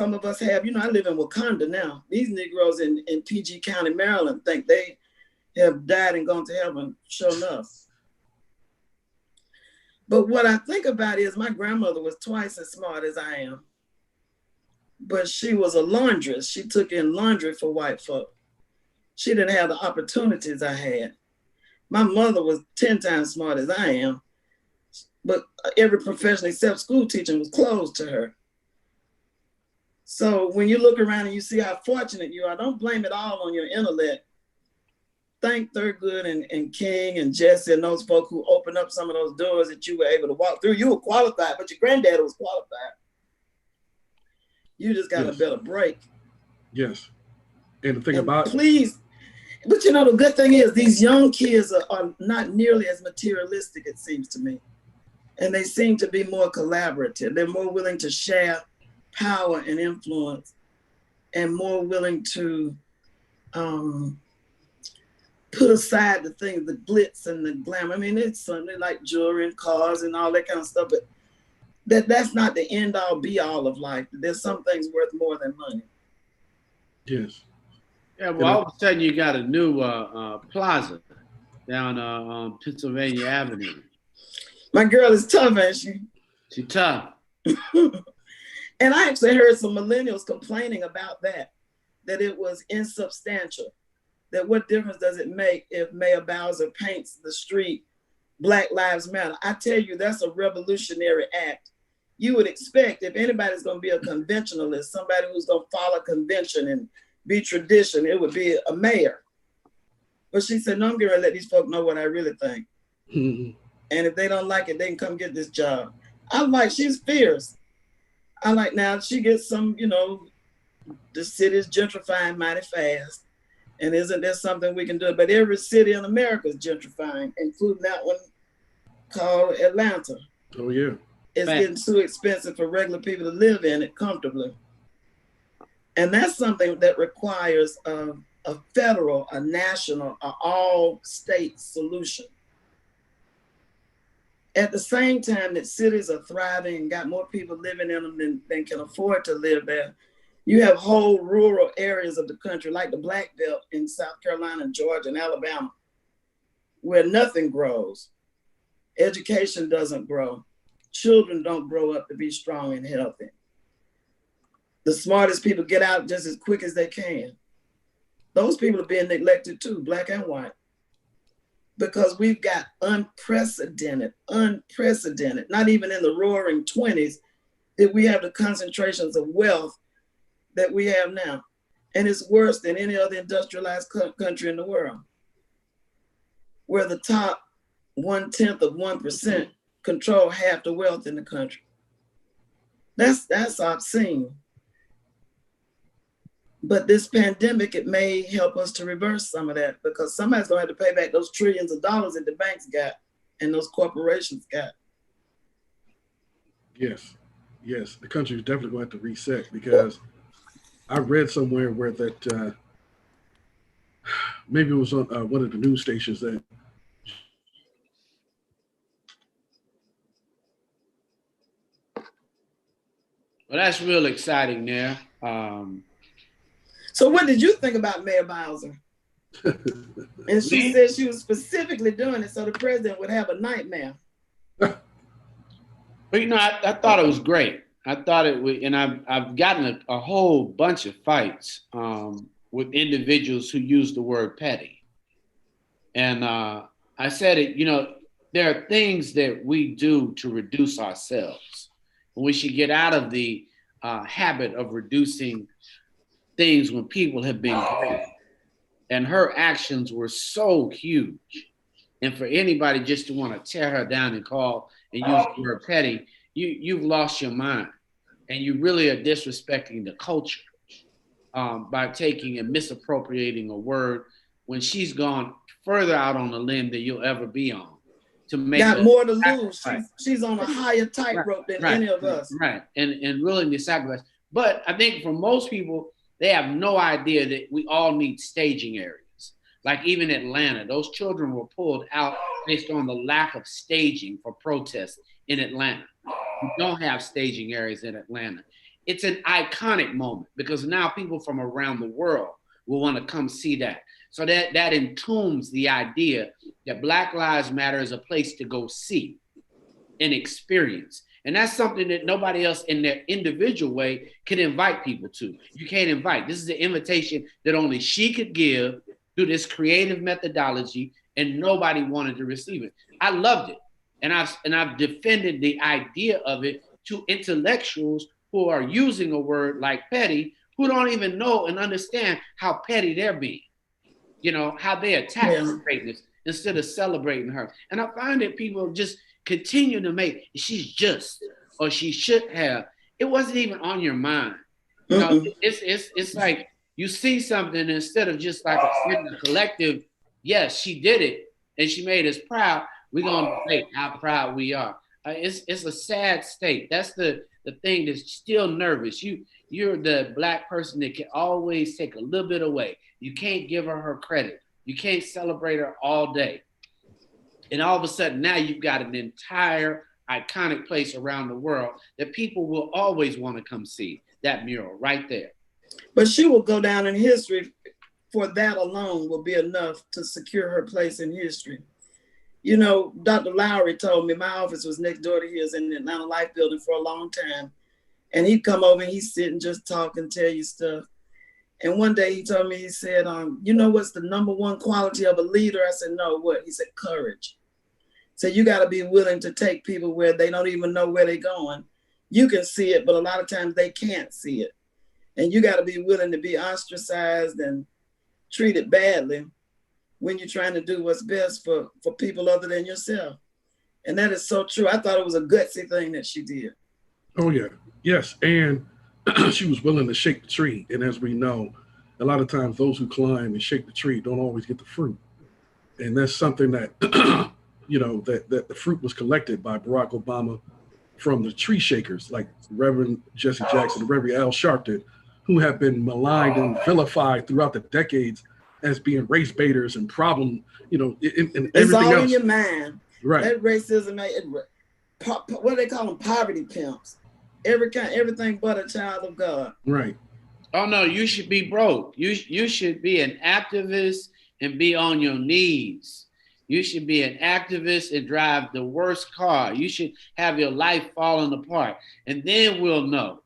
some of us have, I live in Wakanda now. These Negroes in PG County, Maryland, think they have died and gone to heaven, sure enough. But what I think about is my grandmother was twice as smart as I am. But she was a laundress. She took in laundry for white folk. She didn't have the opportunities I had. My mother was 10 times smart as I am, but every profession except school teaching was closed to her. So when you look around and you see how fortunate you are, don't blame it all on your intellect. Thank Thurgood and King and Jesse and those folk who opened up some of those doors that you were able to walk through. You were qualified, but your granddad was qualified. You just got a better break. Yes. And the thing about please, but the good thing is these young kids are not nearly as materialistic, it seems to me. And they seem to be more collaborative. They're more willing to share power and influence and more willing to put aside the things, the glitz and the glamour. I mean, it's something like jewelry and cars and all that kind of stuff, but that's not the end all be all of life. There's some things worth more than money. Yes. Yeah, well, all of a sudden you got a new plaza down on Pennsylvania Avenue. My girl is tough, ain't she? She's tough. And I actually heard some millennials complaining about that it was insubstantial. That what difference does it make if Mayor Bowser paints the street Black Lives Matter? I tell you, that's a revolutionary act. You would expect if anybody's going to be a conventionalist, somebody who's going to follow convention and be tradition, it would be a mayor. But she said, no, I'm going to let these folks know what I really think. And if they don't like it, they can come get this job. She's fierce. Now she gets some, the city's gentrifying mighty fast. And isn't there something we can do? But every city in America is gentrifying, including that one called Atlanta. Oh, yeah. It's getting too expensive for regular people to live in it comfortably. And that's something that requires a federal, a national, an all-state solution. At the same time that cities are thriving and got more people living in them than can afford to live there, you have whole rural areas of the country, like the Black Belt in South Carolina, Georgia, and Alabama, where nothing grows. Education doesn't grow. Children don't grow up to be strong and healthy. The smartest people get out just as quick as they can. Those people are being neglected too, Black and white, because we've got unprecedented, not even in the roaring 20s did we have the concentrations of wealth that we have now. And it's worse than any other industrialized country in the world, where the top 0.1% control half the wealth in the country. That's obscene. But this pandemic, it may help us to reverse some of that, because somebody's gonna have to pay back those trillions of dollars that the banks got and those corporations got. Yes, the country is definitely going to have to reset, because I read somewhere where that maybe it was on one of the news stations that well, that's real exciting there. So what did you think about Mayor Bowser? And she said she was specifically doing it so the president would have a nightmare. But I thought it was great. I thought it would, and I've gotten a whole bunch of fights with individuals who use the word petty. And I said it, there are things that we do to reduce ourselves. And we should get out of the habit of reducing things when people have been great. And her actions were so huge. And for anybody just to want to tear her down and call and use the word petty, you've lost your mind. And you really are disrespecting the culture by taking and misappropriating a word when she's gone further out on a limb than you'll ever be on. To make got more to lose. She's on a higher tightrope than any of us. Right. And willing to sacrifice. But I think for most people, they have no idea that we all need staging areas. Like even Atlanta, those children were pulled out based on the lack of staging for protests in Atlanta. We don't have staging areas in Atlanta. it's an iconic moment because now people from around the world will want to come see that. So that entombs the idea that Black Lives Matter is a place to go see and experience. And that's something that nobody else in their individual way can invite people to. You can't invite. This is an invitation that only she could give through this creative methodology, and nobody wanted to receive it. I loved it. And I've defended the idea of it to intellectuals who are using a word like petty, who don't even know and understand how petty they're being. You know, how they attack her greatness instead of celebrating her. And I find that people just continue to make, she's just, or she should have. It wasn't even on your mind. You know, it's like you see something instead of just like in the collective, yes, she did it and she made us proud. We're gonna debate how proud we are. It's a sad state. That's the thing that's still nervous. You're the Black person that can always take a little bit away. You can't give her credit. You can't celebrate her all day. And all of a sudden now you've got an entire iconic place around the world that people will always want to come see, that mural right there. But she will go down in history. For that alone will be enough to secure her place in history. You know, Dr. Lowry told me my office was next door to his in the Atlanta Life building for a long time. And he'd come over and he'd sit and just talk and tell you stuff. And one day he told me, he said, you know what's the number one quality of a leader? I said, no, what? He said, courage. So you got to be willing to take people where they don't even know where they're going. You can see it, but a lot of times they can't see it. And you got to be willing to be ostracized and treated badly when you're trying to do what's best for people other than yourself. And that is so true. I thought it was a gutsy thing that she did. Oh, yeah. Yes. And she was willing to shake the tree. And as we know, a lot of times those who climb and shake the tree don't always get the fruit. And that's something that, that the fruit was collected by Barack Obama from the tree shakers, like Reverend Jesse Jackson, Reverend Al Sharpton, who have been maligned and vilified throughout the decades as being race baiters and problem, and everything it's all else. in your mind. Right. That racism, what do they call them? Poverty pimps. Everything but a child of God. Right. Oh no, you should be broke. You should be an activist and be on your knees. You should be an activist and drive the worst car. You should have your life falling apart, and then we'll know.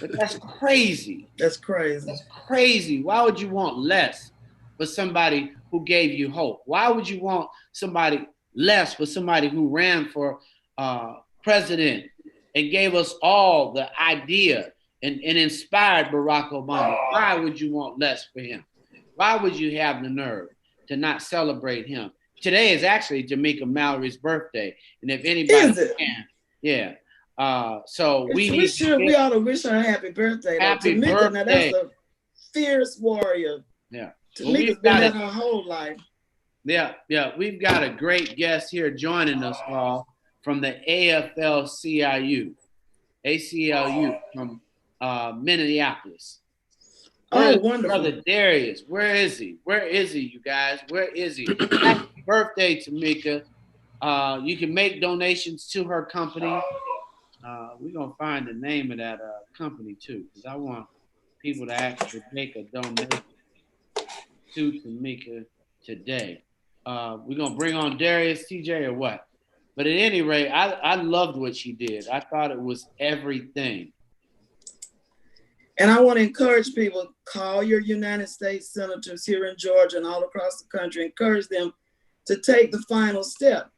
But that's crazy. That's crazy. That's crazy. Why would you want less for somebody who gave you hope? Why would you want somebody less for somebody who ran for president and gave us all the idea and inspired Barack Obama? Why would you want less for him? Why would you have the nerve to not celebrate him? Today is actually Jamaica Mallory's birthday. And if anybody can, yeah. So we ought to wish her a happy birthday. Happy Tamika, birthday. Now that's a fierce warrior. Yeah. Tamika's been there her whole life. Yeah. We've got a great guest here joining us all from the AFL-CIU, ACLU from Minneapolis. Oh, wonderful. Brother Darius, where is he? Where is he, you guys? Where is he? Happy birthday, Tamika. You can make donations to her company. We're going to find the name of that company, too, because I want people to actually make a donation to Tamika today. We're going to bring on Darius, TJ, or what? But at any rate, I loved what she did. I thought it was everything. And I want to encourage people, call your United States senators here in Georgia and all across the country, encourage them to take the final step.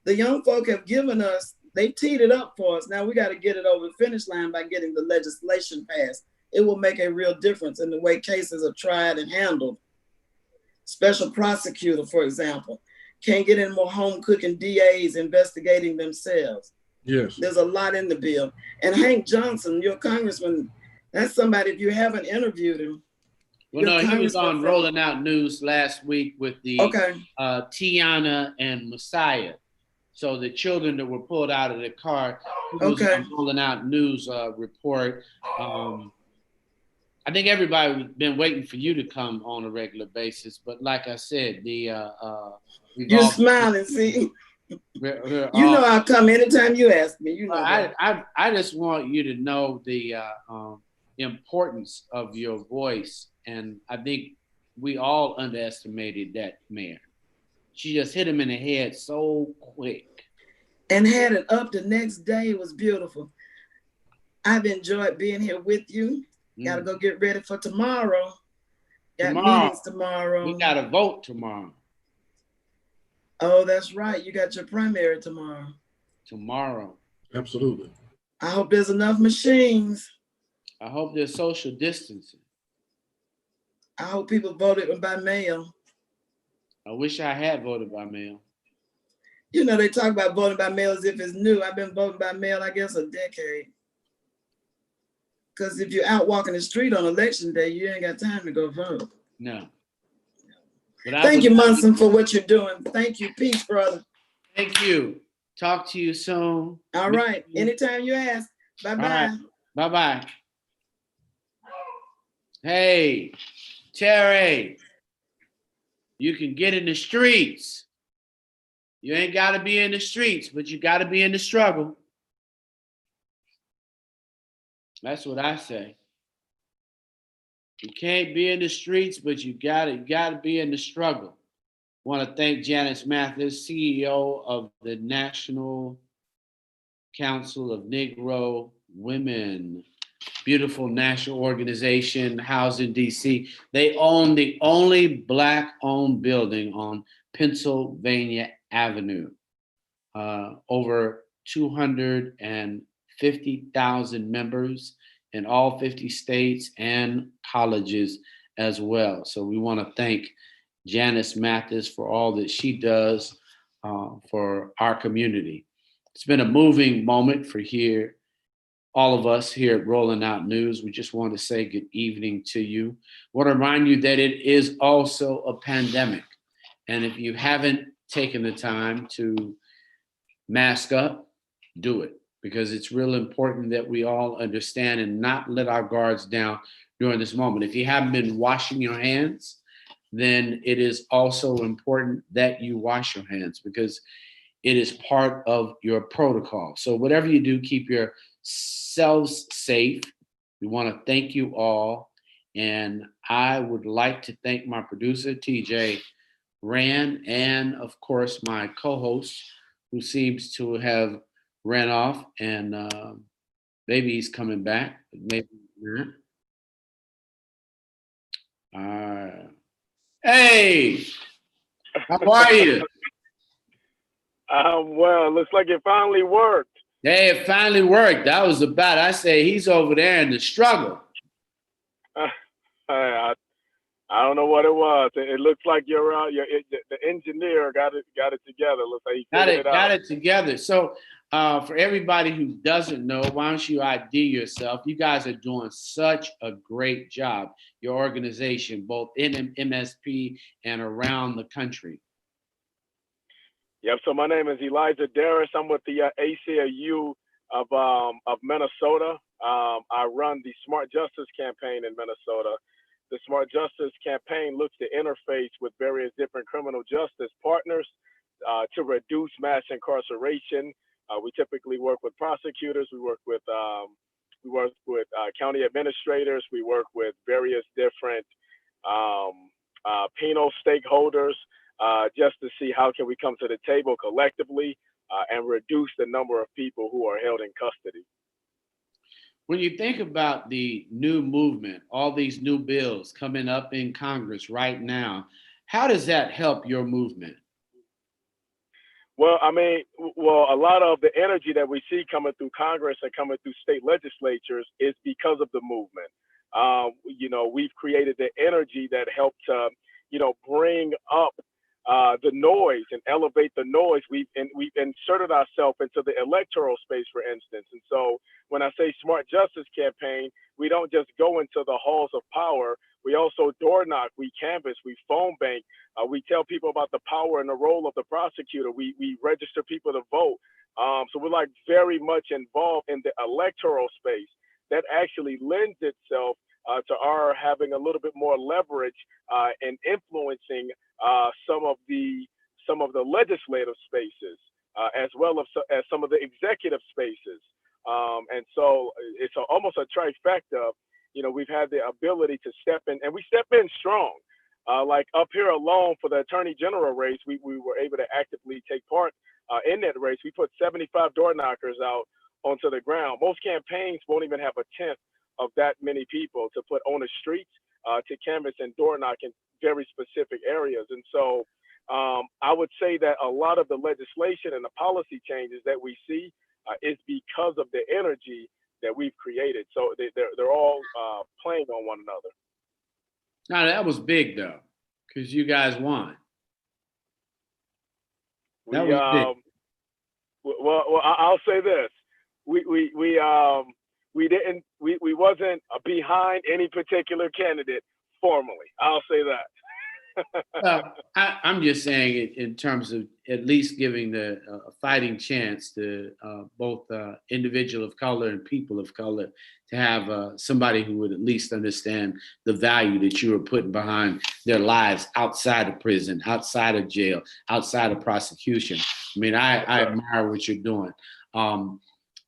The young folk have given us, they teed it up for us. Now we got to get it over the finish line by getting the legislation passed. It will make a real difference in the way cases are tried and handled. Special prosecutor, for example, can't get any more home cooking DAs investigating themselves. Yes. There's a lot in the bill. And Hank Johnson, your congressman, that's somebody, if you haven't interviewed him. Well, no, he was on Rolling Out News last week with the Tiana and Messiah. So the children that were pulled out of the car, he was on Rolling Out News report. I think everybody's been waiting for you to come on a regular basis. But like I said, you're smiling, see? You know I'll come anytime you ask me. You know that. I just want you to know the importance of your voice, and I think we all underestimated that mayor. She just hit him in the head so quick. And had it up the next day. It was beautiful. I've enjoyed being here with you. Got to go get ready for tomorrow. Got meetings tomorrow. We got to vote tomorrow. Oh, that's right. You got your primary tomorrow. Tomorrow. Absolutely. I hope there's enough machines. I hope there's social distancing. I hope people voted by mail. I wish I had voted by mail. You know, they talk about voting by mail as if it's new. I've been voting by mail, I guess, a decade. Because if you're out walking the street on election day, you ain't got time to go vote. No. Thank you, Munson, for what you're doing. Thank you. Peace, brother. Thank you. Talk to you soon. All right. Anytime you ask. Bye-bye. Right. Bye-bye. Hey, Terry, you can get in the streets. You ain't got to be in the streets, but you got to be in the struggle. That's what I say. You can't be in the streets, but you got to be in the struggle. I want to thank Janice Mathis, CEO of the National Council of Negro Women. Beautiful national organization housed in DC. They own the only Black-owned building on Pennsylvania Avenue. Over 250,000 members in all 50 states and colleges as well. So we want to thank Janice Mathis for all that she does for our community. It's been a moving moment for all of us here at Rolling Out News. We just want to say good evening to you. I want to remind you that it is also a pandemic. And if you haven't taken the time to mask up, do it, because it's real important that we all understand and not let our guards down during this moment. If you haven't been washing your hands, then it is also important that you wash your hands, because it is part of your protocol. So whatever you do, keep yourselves safe. We want to thank you all. And I would like to thank my producer, TJ Rand, and of course, my co-host, who seems to have ran off, and maybe he's coming back, maybe not. Hey, how are you? Well, it looks like it finally worked. Hey, it finally worked. That was about, I say he's over there in the struggle. I don't know what it was. It looks like the engineer got it together. Looks like he got it together. So for everybody who doesn't know, why don't you ID yourself? You guys are doing such a great job. Your organization, both in MSP and around the country. Yep. So my name is Elijah Darris. I'm with the ACLU of Minnesota. I run the Smart Justice campaign in Minnesota. The Smart Justice campaign looks to interface with various different criminal justice partners to reduce mass incarceration. We typically work with prosecutors. We work with county administrators. We work with various different penal stakeholders just to see how can we come to the table collectively and reduce the number of people who are held in custody. When you think about the new movement, all these new bills coming up in Congress right now, how does that help your movement? Well, a lot of the energy that we see coming through Congress and coming through state legislatures is because of the movement. We've created the energy that helped to, bring up the noise and elevate the noise. We've inserted ourselves into the electoral space, for instance. And so when I say Smart Justice campaign, we don't just go into the halls of power. We also door knock, we canvass, we phone bank. We tell people about the power and the role of the prosecutor. We register people to vote. So we're like very much involved in the electoral space. That actually lends itself to our having a little bit more leverage in influencing some of the legislative spaces. as well as some of the executive spaces. And so it's almost a trifecta. We've had the ability to step in, and we step in strong. Like up here alone for the attorney general race, we were able to actively take part in that race. We put 75 door knockers out onto the ground. Most campaigns won't even have a tenth of that many people to put on the streets to canvass and door knock in very specific areas. And so I would say that a lot of the legislation and the policy changes that we see is because of the energy that we've created. So they're all playing on one another. Now that was big though, because you guys won. That was big. Well, I'll say this: we wasn't behind any particular candidate formally. I'll say that. Well, I'm just saying in terms of at least giving the fighting chance to both individual of color and people of color to have somebody who would at least understand the value that you are putting behind their lives outside of prison, outside of jail, outside of prosecution. I mean, I admire what you're doing.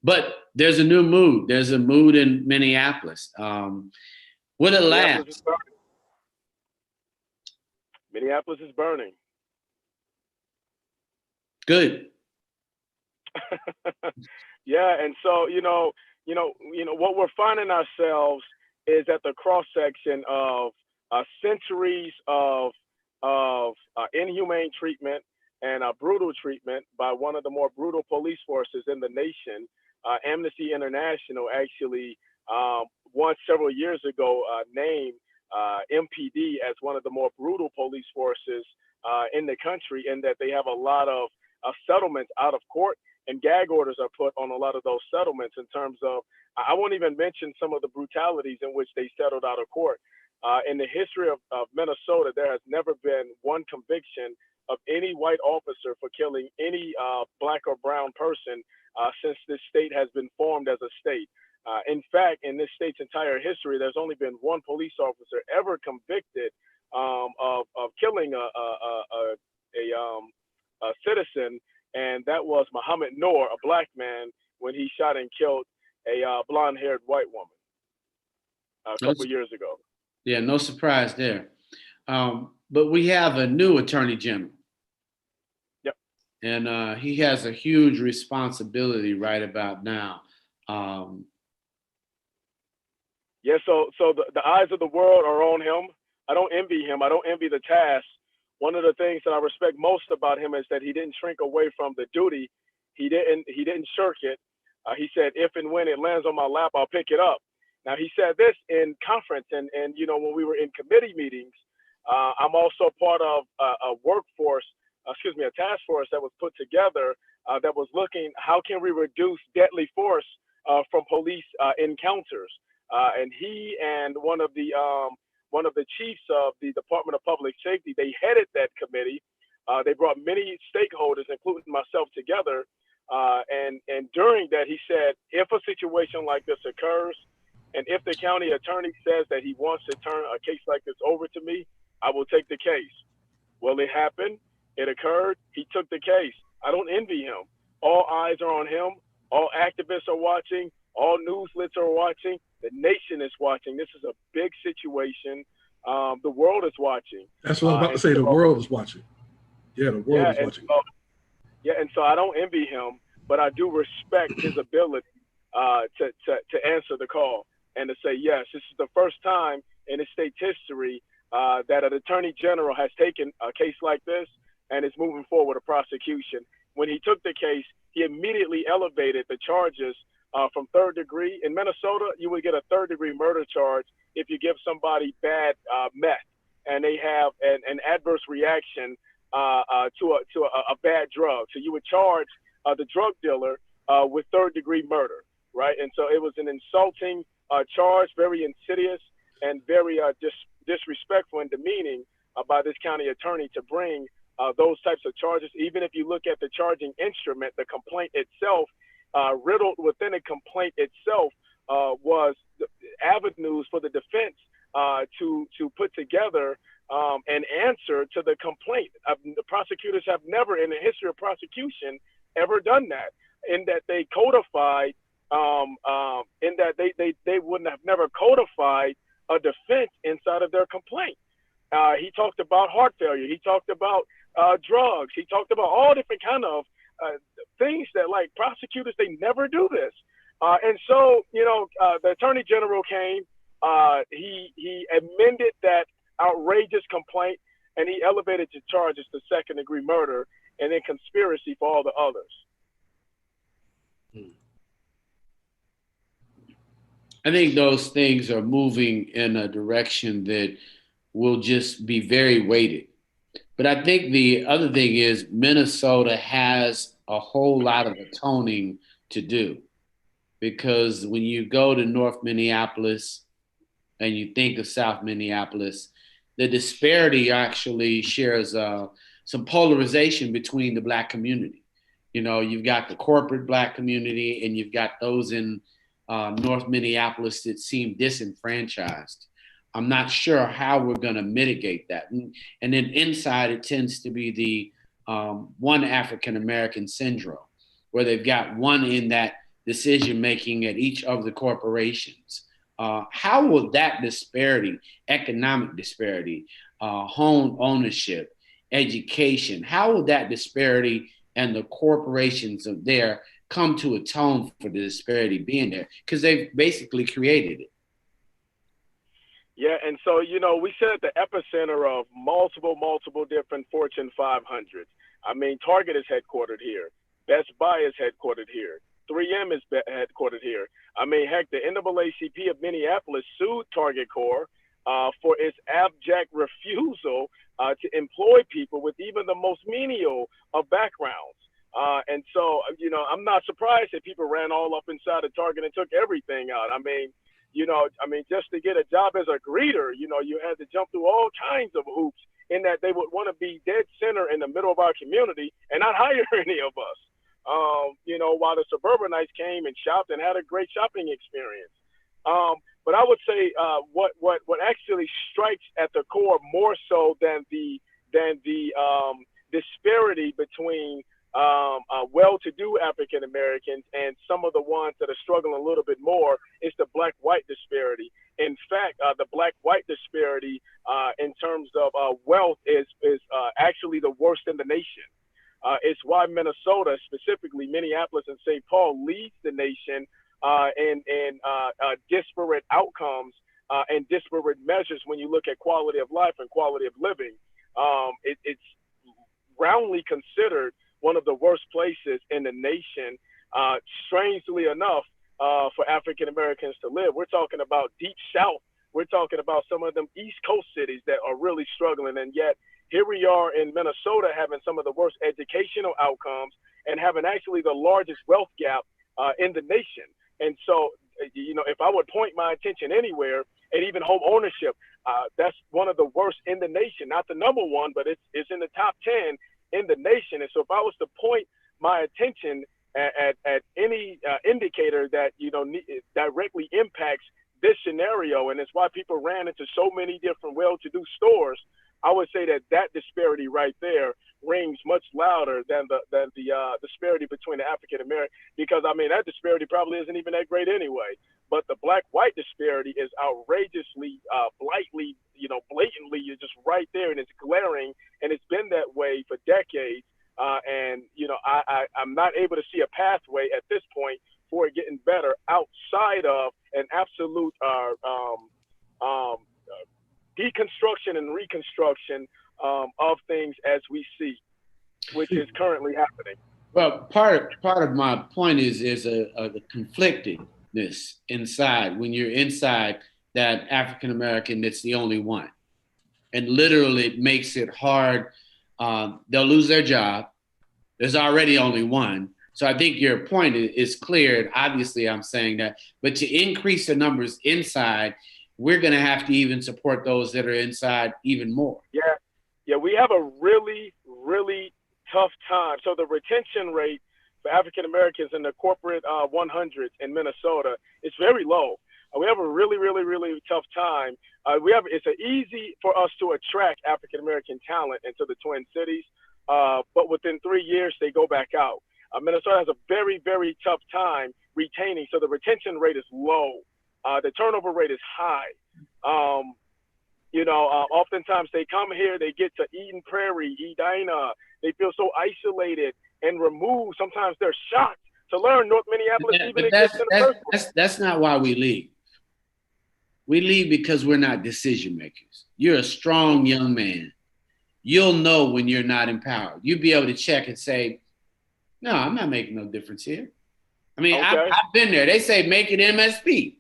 But there's a new mood. There's a mood in Minneapolis. Will it last? Minneapolis is burning. Good. Yeah, and so what we're finding ourselves is at the cross section of centuries of inhumane treatment and brutal treatment by one of the more brutal police forces in the nation. Amnesty International actually once several years ago named MPD as one of the more brutal police forces in the country, in that they have a lot of settlements out of court, and gag orders are put on a lot of those settlements in terms of, I won't even mention some of the brutalities in which they settled out of court. In the history of Minnesota, there has never been one conviction of any white officer for killing any black or brown person since this state has been formed as a state. In fact, in this state's entire history, there's only been one police officer ever convicted of killing a citizen, and that was Muhammad Noor, a black man, when he shot and killed a blonde-haired white woman a couple years ago. Yeah, no surprise there. But we have a new attorney general. Yep. And he has a huge responsibility right about now. Yeah, so the eyes of the world are on him. I don't envy him. I don't envy the task. One of the things that I respect most about him is that he didn't shrink away from the duty. He didn't shirk it. He said, if and when it lands on my lap, I'll pick it up. Now, he said this in conference, and when we were in committee meetings, I'm also part of a task force that was put together that was looking, how can we reduce deadly force from police encounters? And he and one of the chiefs of the Department of Public Safety, they headed that committee. They brought many stakeholders, including myself, together. And during that, he said, if a situation like this occurs, and if the county attorney says that he wants to turn a case like this over to me, I will take the case. Well, it happened. It occurred. He took the case. I don't envy him. All eyes are on him. All activists are watching. All newslets are watching. The nation is watching. This is a big situation. The world is watching. That's what I was about to say. The world is watching. Yeah, the world is watching. And so I don't envy him, but I do respect his ability to answer the call and to say, yes, this is the first time in the state's history that an attorney general has taken a case like this and is moving forward a prosecution. When he took the case, he immediately elevated the charges from third degree. In Minnesota, you would get a third-degree murder charge if you give somebody bad meth and they have an adverse reaction to a bad drug. So you would charge the drug dealer with third-degree murder, right? And so it was an insulting charge, very insidious and very disrespectful and demeaning by this county attorney to bring those types of charges. Even if you look at the charging instrument, the complaint itself, riddled within a complaint itself was avenues for the defense to put together an answer to the complaint. The prosecutors have never, in the history of prosecution, ever done that, in that they codified, in that they wouldn't have never codified a defense inside of their complaint. He talked about heart failure. He talked about drugs. He talked about all different kind of things that, like, prosecutors, they never do this. And so, the attorney general came. He amended that outrageous complaint, and he elevated the charges to second-degree murder and then conspiracy for all the others. I think those things are moving in a direction that will just be very weighted. But I think the other thing is Minnesota has a whole lot of atoning to do, because when you go to North Minneapolis and you think of South Minneapolis, the disparity actually shares some polarization between the Black community. You've got the corporate Black community, and you've got those in North Minneapolis that seem disenfranchised. I'm not sure how we're going to mitigate that. And then inside, it tends to be the one African American syndrome, where they've got one in that decision making at each of the corporations. How will that disparity, economic disparity, home ownership, education, how will that disparity and the corporations of there come to atone for the disparity being there? Because they've basically created it. Yeah, and so, we sit at the epicenter of multiple different Fortune 500s. I mean, Target is headquartered here. Best Buy is headquartered here. 3M is headquartered here. I mean, heck, the NAACP of Minneapolis sued Target Corp for its abject refusal to employ people with even the most menial of backgrounds. And so, I'm not surprised that people ran all up inside of Target and took everything out. I mean, just to get a job as a greeter, you had to jump through all kinds of hoops, in that they would want to be dead center in the middle of our community and not hire any of us. While the suburbanites came and shopped and had a great shopping experience. But I would say what actually strikes at the core more so than the disparity between well-to-do African Americans and some of the ones that are struggling a little bit more is the Black-white disparity. In fact, the Black-white disparity in terms of wealth is actually the worst in the nation. It's why Minnesota, specifically Minneapolis and St. Paul, leads the nation in disparate outcomes and disparate measures when you look at quality of life and quality of living. It's roundly considered one of the worst places in the nation, strangely enough, for African Americans to live. We're talking about Deep South. We're talking about some of them East Coast cities that are really struggling, and yet here we are in Minnesota having some of the worst educational outcomes and having actually the largest wealth gap in the nation. And so, if I would point my attention anywhere, and even home ownership, that's one of the worst in the nation. Not the number one, but it's in the top 10 in the nation. And so if I was to point my attention at any indicator that, directly impacts this scenario, and it's why people ran into so many different well-to-do stores, I would say that disparity right there rings much louder than the disparity between the African American, because that disparity probably isn't even that great anyway. But the Black-white disparity is outrageously, blatantly, you're just right there, and it's glaring, and it's been that way for decades. I'm not able to see a pathway at this point for it getting better outside of an absolute deconstruction and reconstruction of things as we see, which is currently happening. Well, part of my point is the conflictedness inside. When you're inside that African American, that's the only one, and literally it makes it hard. They'll lose their job. There's already only one. So I think your point is clear. Obviously, I'm saying that, but to increase the numbers inside, we're going to have to even support those that are inside even more. Yeah, we have a really, really tough time. So the retention rate for African Americans in the corporate 100s in Minnesota is very low. We have a really, really, really tough time. It's easy for us to attract African American talent into the Twin Cities, but within 3 years they go back out. Minnesota has a very, very tough time retaining. So the retention rate is low. The turnover rate is high. Oftentimes they come here, they get to Eden Prairie, Edina. They feel so isolated and removed. Sometimes they're shocked to learn North Minneapolis even exists in the first place. That's not why we leave. We leave because we're not decision makers. You're a strong young man. You'll know when you're not empowered. You'll be able to check and say, no, I'm not making no difference here. I mean, okay. I've been there. They say make it MSP.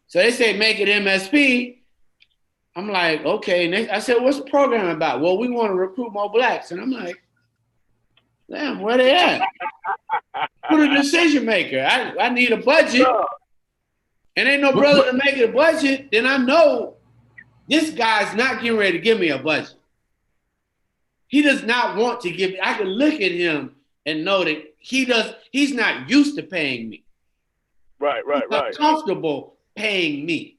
So they say make it MSP. I'm like, okay. And I said, what's the program about? Well, we want to recruit more blacks. And I'm like, damn, where they at? Who's a decision maker? I need a budget. And ain't no brother to make it a budget. Then I know this guy's not getting ready to give me a budget. He does not want to give me. I can look at him and know that he's not used to paying me. Right. He's not comfortable paying me.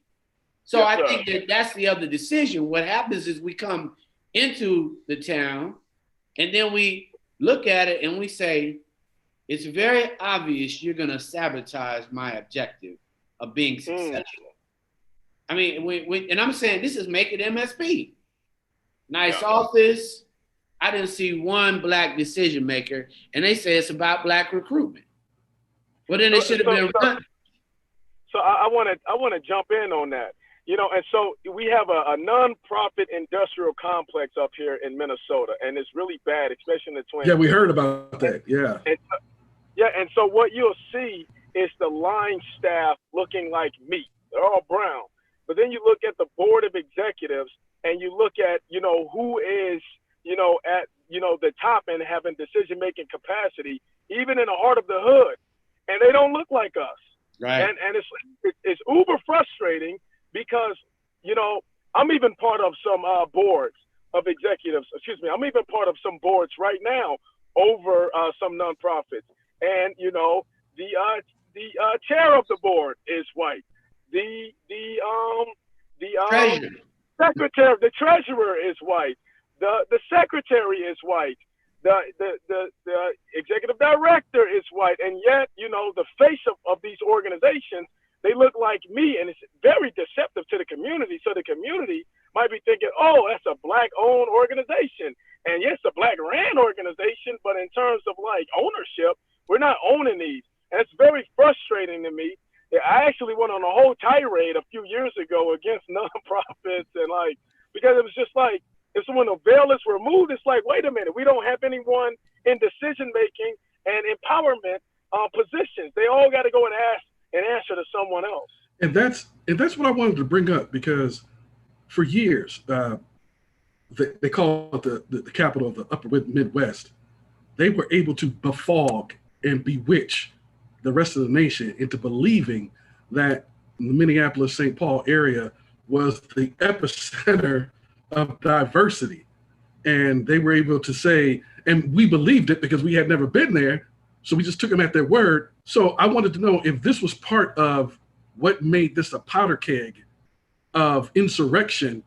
So I think that's the other decision. What happens is we come into the town and then we look at it and we say, it's very obvious you're going to sabotage my objective of being successful. I mean, and I'm saying this is make it MSP. Nice office. I didn't see one black decision maker, and they say it's about black recruitment. Well, then it should have been run. So I want to jump in on that. And so we have a nonprofit industrial complex up here in Minnesota, and it's really bad, especially in the Twin. Yeah, we heard about that. Yeah. And so what you'll see is the line staff looking like meat. They're all brown. But then you look at the board of executives, and you look at who is at the top and having decision-making capacity, even in the heart of the hood, and they don't look like us. Right. And it's uber frustrating because I'm even part of some boards of executives. Excuse me, I'm even part of some boards right now over some nonprofits, and the chair of the board is white. The secretary, the treasurer is white. The secretary is white. The executive director is white. And yet, the face of these organizations, they look like me. And it's very deceptive to the community. So the community might be thinking, oh, that's a black-owned organization. And yes, a black-ran organization. But in terms of like ownership, we're not owning these. And it's very frustrating to me. I actually went on a whole tirade a few years ago against nonprofits because it was just like, when the veil is removed, it's like, wait a minute, we don't have anyone in decision-making and empowerment positions. They all got to go and ask and answer to someone else. And that's what I wanted to bring up, because for years, they call it the capital of the upper Midwest. They were able to befog and bewitch the rest of the nation into believing that the Minneapolis-St. Paul area was the epicenter of diversity. And they were able to say, and we believed it because we had never been there, so we just took them at their word. So I wanted to know if this was part of what made this a powder keg of insurrection,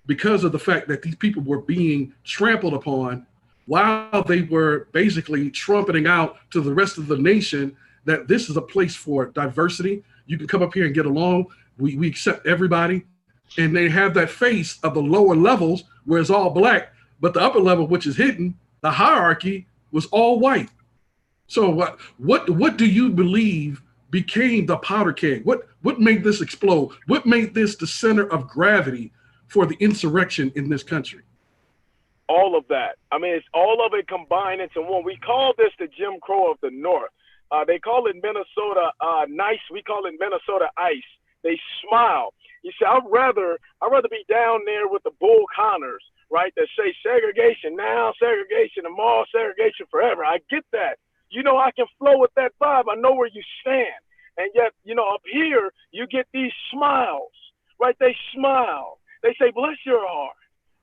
because of the fact that these people were being trampled upon while they were basically trumpeting out to the rest of the nation that this is a place for diversity. You can come up here and get along. We accept everybody. And they have that face of the lower levels where it's all black, but the upper level, which is hidden, the hierarchy was all white. So what do you believe became the powder keg? What made this explode? What made this the center of gravity for the insurrection in this country? All of that. I mean, it's all of it combined into one. We call this the Jim Crow of the North. They call it Minnesota nice. We call it Minnesota ice. They smile. You see, I'd rather be down there with the Bull Connors, right, that say segregation now, segregation tomorrow, segregation forever. I get that. I can flow with that vibe. I know where you stand. And yet, up here, you get these smiles, right? They smile. They say, bless your heart,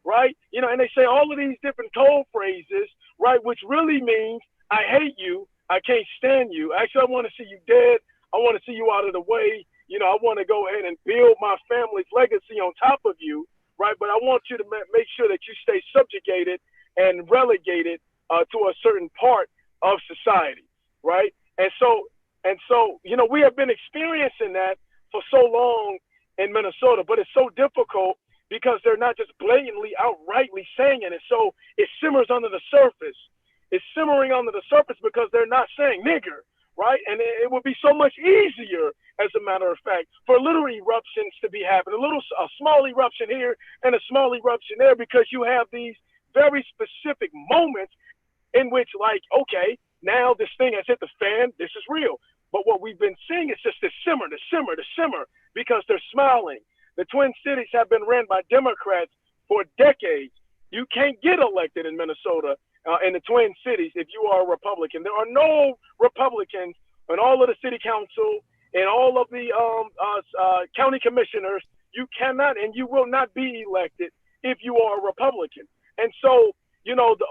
right? And they say all of these different code phrases, right, which really means I hate you. I can't stand you. Actually, I want to see you dead. I want to see you out of the way. I want to go ahead and build my family's legacy on top of you, right? But I want you to make sure that you stay subjugated and relegated to a certain part of society. right? And so, we have been experiencing that for so long in Minnesota, but it's so difficult because they're not just blatantly, outrightly saying it. And so it simmers under the surface. It's simmering under the surface because they're not saying nigger, right? And it would be so much easier, as a matter of fact, for little eruptions to be happening, a small eruption here and a small eruption there, because you have these very specific moments in which, like, okay, now this thing has hit the fan, this is real. But what we've been seeing is just the simmer, because they're smiling. The Twin Cities have been ran by Democrats for decades. You can't get elected in Minnesota, in the Twin Cities, if you are a Republican. There are no Republicans in all of the city council and all of the county commissioners. You cannot and you will not be elected if you are a Republican. And so,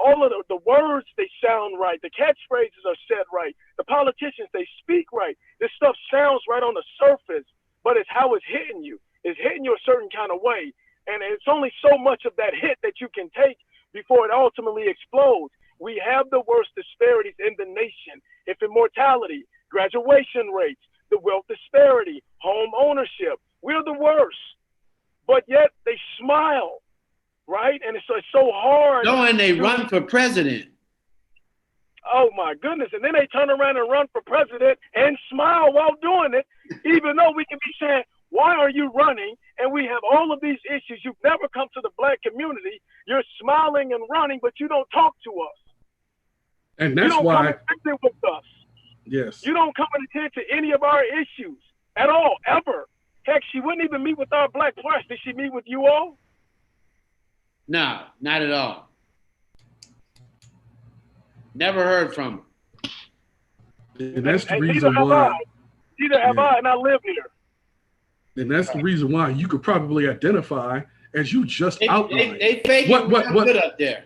all of the words, they sound right. The catchphrases are said right. The politicians, they speak right. This stuff sounds right on the surface, but it's how it's hitting you. It's hitting you a certain kind of way. And it's only so much of that hit that you can take before it ultimately explodes. We have the worst disparities in the nation. Infant mortality, graduation rates, the wealth disparity, home ownership. We're the worst. But yet they smile. Right? And it's so hard. No, and they run for president. Oh my goodness. And then they turn around and run for president and smile while doing it, even though we can be saying, why are you running? And we have all of these issues. You've never come to the Black community. You're smiling and running, but you don't talk to us. And that's why. You don't come and with us. Yes. You don't come and attend to any of our issues at all, ever. Heck, she wouldn't even meet with our Black press. Did she meet with you all? No, not at all. Never heard from her. And that's the reason why. Neither have I, and I live here. And that's the reason why you could probably identify, as you just outlined. They fake it real good up there.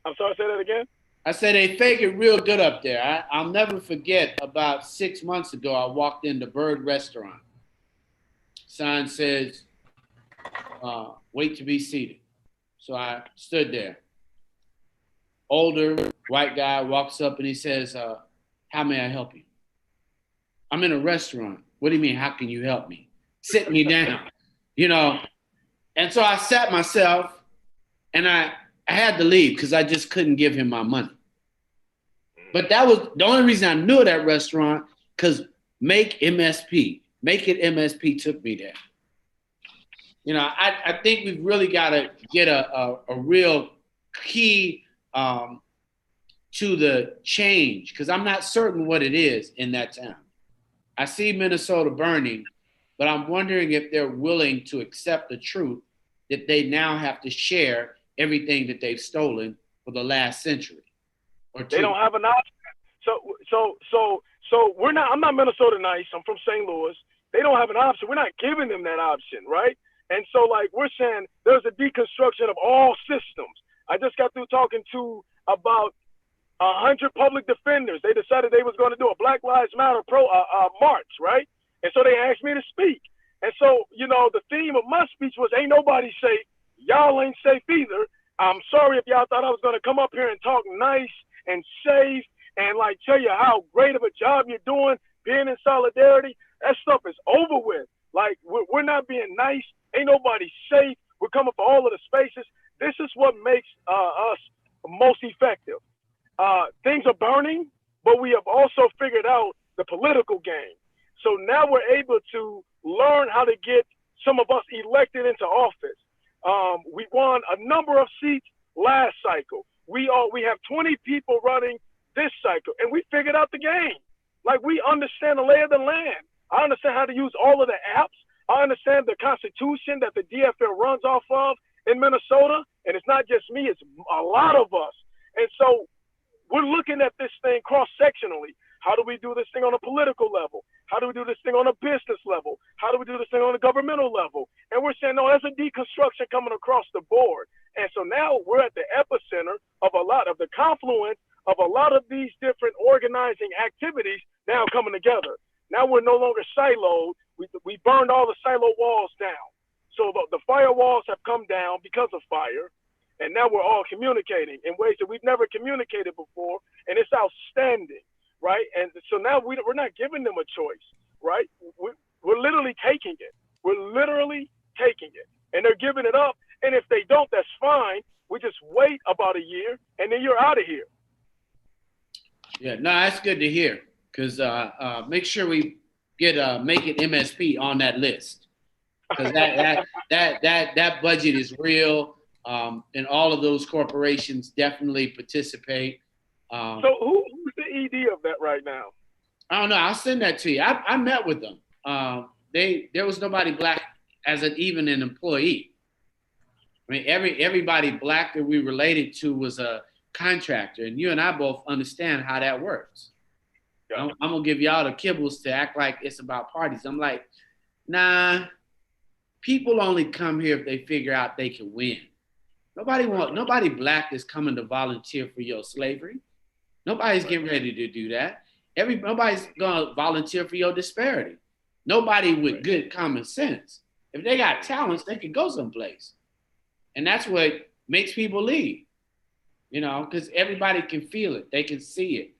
I'm sorry, say that again? I said they fake it real good up there. I'll never forget, about 6 months ago, I walked into Bird Restaurant. Sign says, wait to be seated. So I stood there. Older white guy walks up and he says, how may I help you? I'm in a restaurant. What do you mean, how can you help me? Sit me down, And so I sat myself and I had to leave because I just couldn't give him my money. But that was the only reason I knew that restaurant, because Make It MSP took me there. I think we've really got to get a real key to the change, because I'm not certain what it is in that town. I see Minnesota burning, but I'm wondering if they're willing to accept the truth that they now have to share everything that they've stolen for the last century or two. They don't have an option. So we're not. I'm not Minnesota nice. I'm from St. Louis. They don't have an option. We're not giving them that option, right? And so, like, we're saying there's a deconstruction of all systems. I just got through talking to about 100 public defenders. They decided they was going to do a Black Lives Matter march, right? And so they asked me to speak. And so, the theme of my speech was, ain't nobody safe. Y'all ain't safe either. I'm sorry if y'all thought I was going to come up here and talk nice and safe and, like, tell you how great of a job you're doing, being in solidarity. That stuff is over with. Like, we're not being nice. Ain't nobody safe. We're coming for all of the spaces. This is what makes us most effective. Things are burning, but we have also figured out the political game. So now we're able to learn how to get some of us elected into office. We won a number of seats last cycle. We have 20 people running this cycle, and we figured out the game. Like, we understand the lay of the land. I understand how to use all of the apps. I understand the Constitution that the DFL runs off of in Minnesota, and it's not just me, it's a lot of us. And so we're looking at this thing cross-sectionally. How do we do this thing on a political level? How do we do this thing on a business level? How do we do this thing on a governmental level? And we're saying, no, there's a deconstruction coming across the board. And so now we're at the epicenter of a lot of the confluence of a lot of these different organizing activities now coming together. Now we're no longer siloed. We burned all the silo walls down. So the firewalls have come down because of fire. And now we're all communicating in ways that we've never communicated before, and it's outstanding, right? And so now we're not giving them a choice, right? We're literally taking it. We're literally taking it, and they're giving it up. And if they don't, that's fine. We just wait about a year, and then you're out of here. Yeah, no, that's good to hear. Because make sure we get make it MSP on that list. Because that budget is real, and all of those corporations definitely participate. So who's the ED of that right now? I don't know. I'll send that to you. I met with them. There was nobody black as even an employee. I mean, everybody black that we related to was a contractor, and you and I both understand how that works. Yeah. I'm gonna give y'all the kibbles to act like it's about parties. I'm like, nah. People only come here if they figure out they can win. Nobody black is coming to volunteer for your slavery. Nobody's getting ready to do that. Nobody's gonna volunteer for your disparity. Nobody with good common sense. If they got talents, they can go someplace. And that's what makes people leave. You know, because everybody can feel it, they can see it,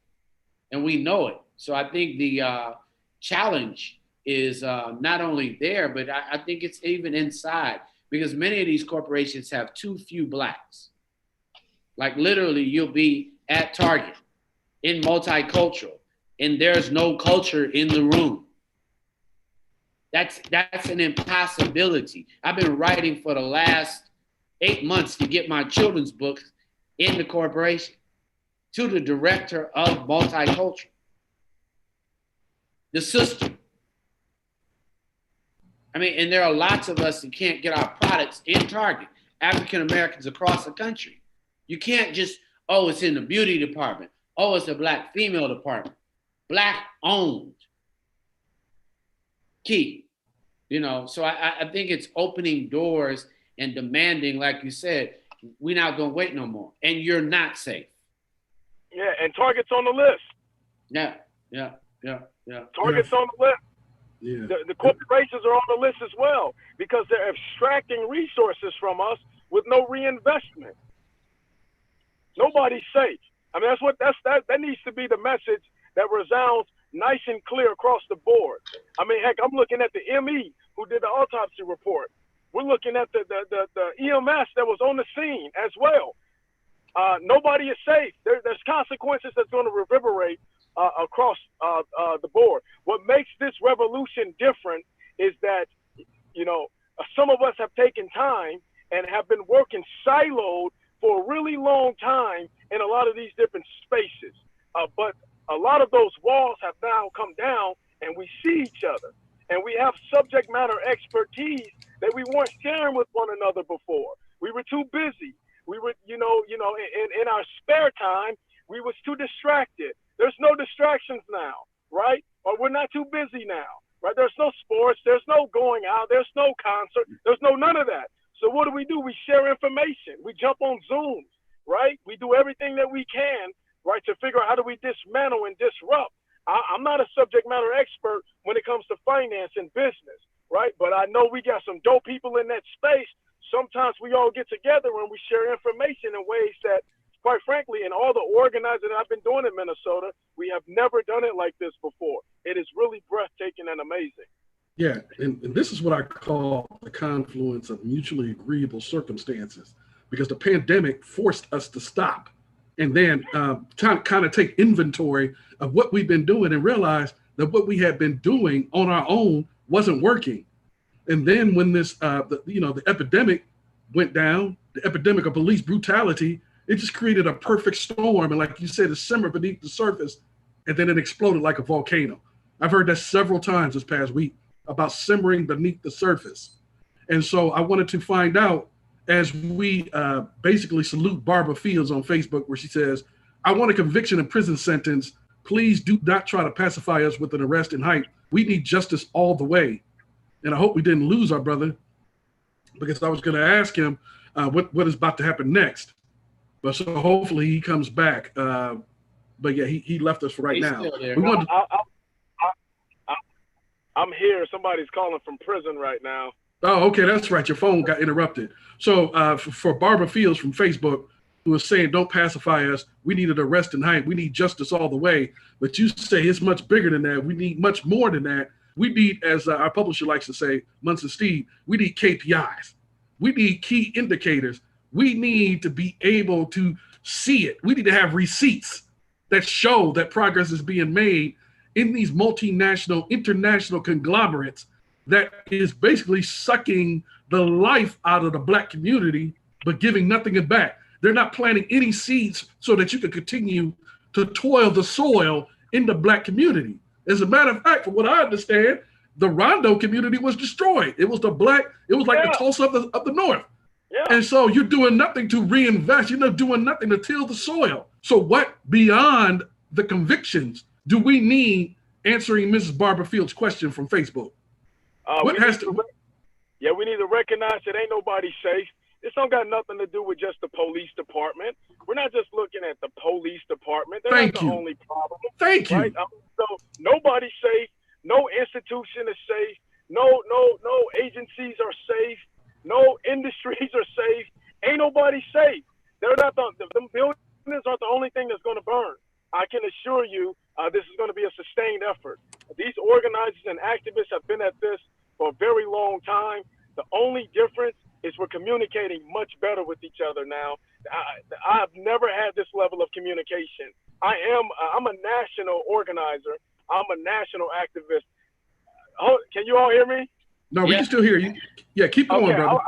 and we know it. So I think the challenge is not only there, but I think it's even inside, because many of these corporations have too few blacks. Like literally, you'll be at Target in multicultural, and there's no culture in the room. That's an impossibility. I've been writing for the last 8 months to get my children's books in the corporation to the director of multicultural, the sister. I mean, and there are lots of us that can't get our products in Target, African Americans across the country. You can't just, oh, it's in the beauty department. Oh, it's a black female department. Black owned. Key. You know, so I think it's opening doors and demanding, like you said, we're not going to wait no more. And you're not safe. Yeah, and Target's on the list. Yeah. Target's on the list. Yeah. The corporations are on the list as well, because they're extracting resources from us with no reinvestment. Nobody's safe. I mean, that needs to be the message that resounds nice and clear across the board. I mean, heck, I'm looking at the ME who did the autopsy report. We're looking at the EMS that was on the scene as well. Nobody is safe. There's consequences that's going to reverberate across the board. What makes this revolution different is that, you know, some of us have taken time and have been working siloed for a really long time in a lot of these different spaces. But a lot of those walls have now come down, and we see each other, and we have subject matter expertise that we weren't sharing with one another before. We were too busy. We were, in our spare time, we was too distracted. There's no distractions now, right? Or we're not too busy now, right? There's no sports. There's no going out. There's no concert. There's no none of that. So what do? We share information. We jump on Zooms, right? We do everything that we can, right, to figure out how do we dismantle and disrupt. I'm not a subject matter expert when it comes to finance and business, right? But I know we got some dope people in that space. Sometimes we all get together and we share information in ways that, quite frankly, in all the organizing I've been doing in Minnesota, we have never done it like this before. It is really breathtaking and amazing. Yeah, and this is what I call the confluence of mutually agreeable circumstances, because the pandemic forced us to stop and then kind of take inventory of what we've been doing and realize that what we had been doing on our own wasn't working. And then when this, the epidemic went down, the epidemic of police brutality, it just created a perfect storm. And like you said, it simmered beneath the surface, and then it exploded like a volcano. I've heard that several times this past week about simmering beneath the surface. And so I wanted to find out, as we basically salute Barbara Fields on Facebook, where she says, I want a conviction and prison sentence. Please do not try to pacify us with an arrest and hype. We need justice all the way. And I hope we didn't lose our brother, because I was going to ask him what is about to happen next. But so hopefully he comes back. But yeah, he left us for right now. I'm here. Somebody's calling from prison right now. Oh, okay, that's right. Your phone got interrupted. So for Barbara Fields from Facebook, who was saying, "Don't pacify us. We need an arrest and hang. We need justice all the way." But you say it's much bigger than that. We need much more than that. We need, as our publisher likes to say, Munson Steve, we need KPIs. We need key indicators. We need to be able to see it. We need to have receipts that show that progress is being made in these multinational, international conglomerates that is basically sucking the life out of the Black community, but giving nothing back. They're not planting any seeds so that you can continue to toil the soil in the Black community. As a matter of fact, from what I understand, the Rondo community was destroyed. It was it was like the Tulsa of the North. Yeah. And so you're doing nothing to reinvest. You're not doing nothing to till the soil. So what beyond the convictions do we need, answering Mrs. Barbara Fields' question from Facebook? We need to recognize that ain't nobody safe. This don't got nothing to do with just the police department. We're not just looking at the police department. They're not the only problem. Thank you. Right? So nobody's safe. No institution is safe. No agencies are safe. No industries are safe. Ain't nobody safe. They're not the buildings aren't the only thing that's going to burn. I can assure you, this is going to be a sustained effort. These organizers and activists have been at this for a very long time. The only difference is we're communicating much better with each other now. I've never had this level of communication. I'm a national organizer. I'm a national activist. Oh, can you all hear me? No, we can still hear you. Yeah, keep going, brother.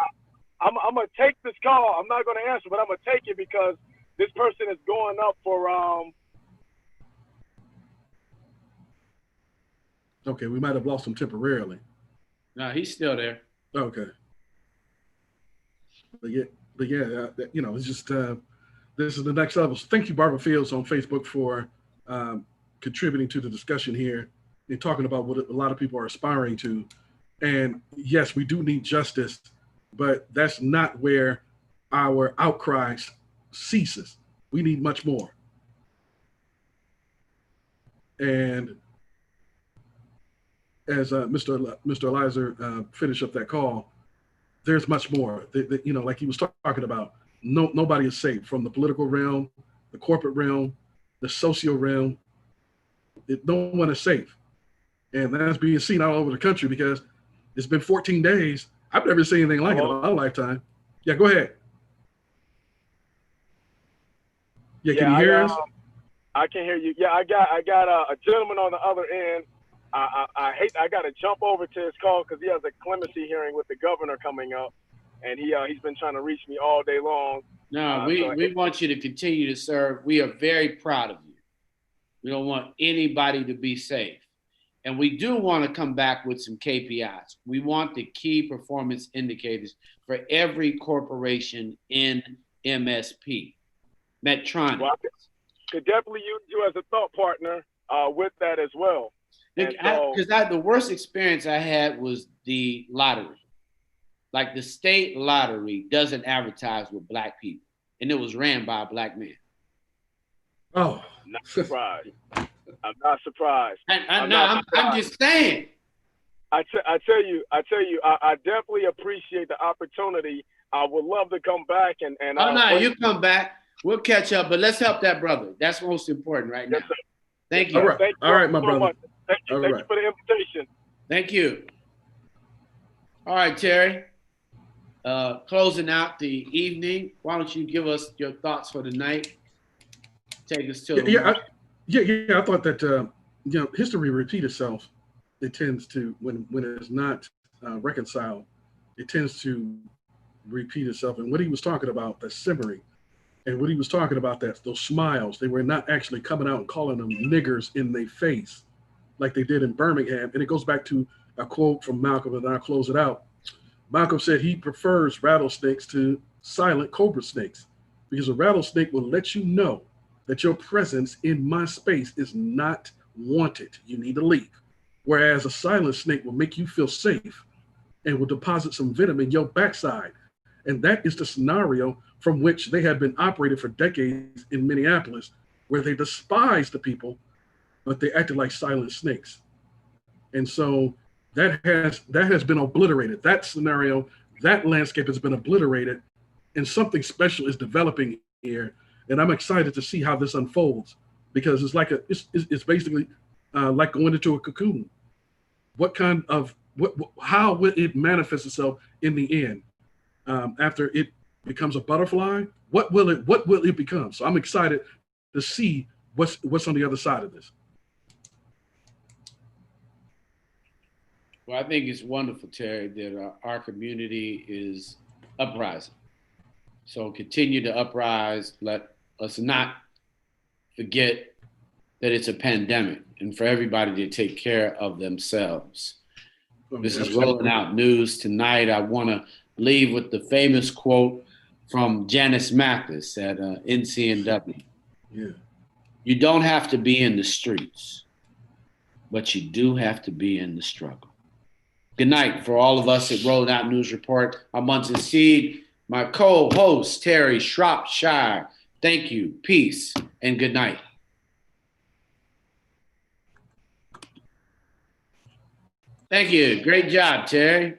I'm going to take this call. I'm not going to answer, but I'm going to take it because this person is going up for Okay, we might have lost him temporarily. No, he's still there. Okay. But yeah, it's just this is the next level. So thank you, Barbara Fields on Facebook, for contributing to the discussion here and talking about what a lot of people are aspiring to. And yes, we do need justice, but that's not where our outcry ceases. We need much more. And as Mr. Eliza finished up that call, there's much more. Like he was talking about, nobody is safe, from the political realm, the corporate realm, the socio realm. No one is safe. And that's being seen all over the country because it's been 14 days. I've never seen anything like it in my lifetime. Yeah, go ahead. Yeah, can you hear us? I can hear you. Yeah, I got a gentleman on the other end. I got to jump over to his call because he has a clemency hearing with the governor coming up, and he's been trying to reach me all day long. No, we want you to continue to serve. We are very proud of you. We don't want anybody to be safe. And we do want to come back with some KPIs. We want the key performance indicators for every corporation in MSP. Medtronic. Well, I could definitely use you as a thought partner with that as well. Because the worst experience I had was the lottery. Like the state lottery doesn't advertise with Black people. And it was ran by a Black man. Oh. Not surprised. I'm not surprised. I'm just saying. I tell you, I definitely appreciate the opportunity. I would love to come back and you come back. We'll catch up, but let's help that brother. That's most important right now. Yes, sir. Thank you. All right, All right, my so brother. Much. Thank you for the invitation. Thank you. All right, Terry. Closing out the evening, why don't you give us your thoughts for the night? Take us to I thought that history repeats itself. It tends to when it's not reconciled, it tends to repeat itself. And what he was talking about, the simmering, and what he was talking about, those smiles, they were not actually coming out and calling them niggers in their face like they did in Birmingham. And it goes back to a quote from Malcolm, and I'll close it out. Malcolm said he prefers rattlesnakes to silent cobra snakes because a rattlesnake will let you know that your presence in my space is not wanted. You need to leave. Whereas a silent snake will make you feel safe and will deposit some venom in your backside. And that is the scenario from which they have been operated for decades in Minneapolis, where they despise the people, but they acted like silent snakes. And so that has been obliterated. That scenario, that landscape has been obliterated, and something special is developing here. And I'm excited to see how this unfolds, because it's like it's basically like going into a cocoon. What kind of how will it manifest itself in the end after it becomes a butterfly? What will it become? So I'm excited to see what's on the other side of this. Well, I think it's wonderful, Terry, that our community is uprising. So continue to uprise. Let us not forget that it's a pandemic, and for everybody to take care of themselves. This is Rolling Out News tonight. I want to leave with the famous quote from Janice Mathis at NCNW. Yeah. You don't have to be in the streets, but you do have to be in the struggle. Good night for all of us at Rolling Out News Report. I'm Munson Seed, my co-host, Terry Shropshire. Thank you, peace, and good night. Thank you. Great job, Terry.